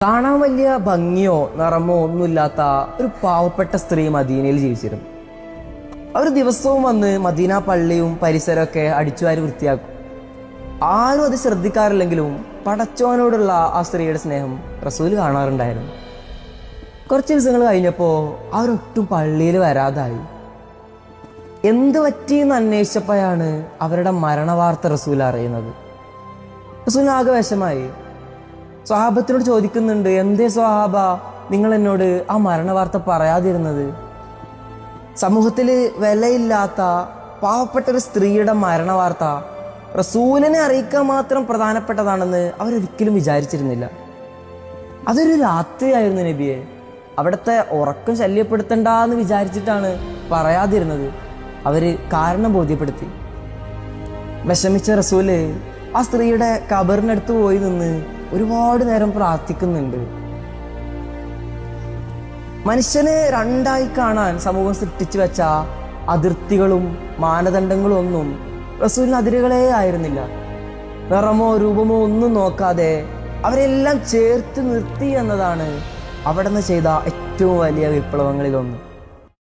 കാണാൻ വലിയ ഭംഗിയോ നിറമോ ഒന്നുമില്ലാത്ത ഒരു പാവപ്പെട്ട സ്ത്രീ മദീനയിൽ ജീവിച്ചിരുന്നു. അവർ ദിവസവും വന്ന് മദീന പള്ളിയും പരിസരമൊക്കെ അടിച്ചുവാരി വൃത്തിയാക്കും. ആരും അത് ശ്രദ്ധിക്കാറില്ലെങ്കിലും പടച്ചോനോടുള്ള ആ സ്ത്രീയുടെ സ്നേഹം റസൂൽ കാണാറുണ്ടായിരുന്നു. കുറച്ച് ദിവസങ്ങൾ കഴിഞ്ഞപ്പോൾ അവരൊട്ടും പള്ളിയിൽ വരാതായി. എന്ത് പറ്റിയെന്ന് അന്വേഷിച്ചപ്പോഴാണ് അവരുടെ മരണവാർത്ത റസൂൽ അറിയുന്നത്. റസൂൽ ആകെ വിഷമായി. സ്വഹാബത്തിനോട് ചോദിക്കുന്നുണ്ട്, എന്തേ സ്വഹാബ നിങ്ങൾ എന്നോട് ആ മരണവാർത്ത പറയാതിരുന്നത്? സമൂഹത്തിൽ വിലയില്ലാത്ത പാവപ്പെട്ട ഒരു സ്ത്രീയുടെ മരണവാർത്ത റസൂലിനെ അറിയിക്കാൻ മാത്രം പ്രധാനപ്പെട്ടതാണെന്ന് അവരൊരിക്കലും വിചാരിച്ചിരുന്നില്ല. അതൊരു രാത്രിയായിരുന്നു നബിയെ. അവിടുത്തെ ഉറക്കം ശല്യപ്പെടുത്തണ്ടെന്ന് വിചാരിച്ചിട്ടാണ് പറയാതിരുന്നത്. അവര് കാരണം ബോധ്യപ്പെടുത്തി. വിഷമിച്ച റസൂല് ആ സ്ത്രീയുടെ ഖബറിനടുത്ത് പോയി നിന്ന് ഒരുപാട് നേരം പ്രാർത്ഥിക്കുന്നുണ്ട്. മനുഷ്യനെ രണ്ടായി കാണാൻ സമൂഹം സൃഷ്ടിച്ചു വെച്ച അതിർത്തികളും മാനദണ്ഡങ്ങളും ഒന്നും റസൂലിന് അതിരുകളേ ആയിരുന്നില്ല. നിറമോ രൂപമോ ഒന്നും നോക്കാതെ അവരെല്ലാം ചേർത്ത് നിർത്തി എന്നതാണ് അവിടുന്ന് ചെയ്ത ഏറ്റവും വലിയ വിപ്ലവങ്ങളിലൊന്ന്.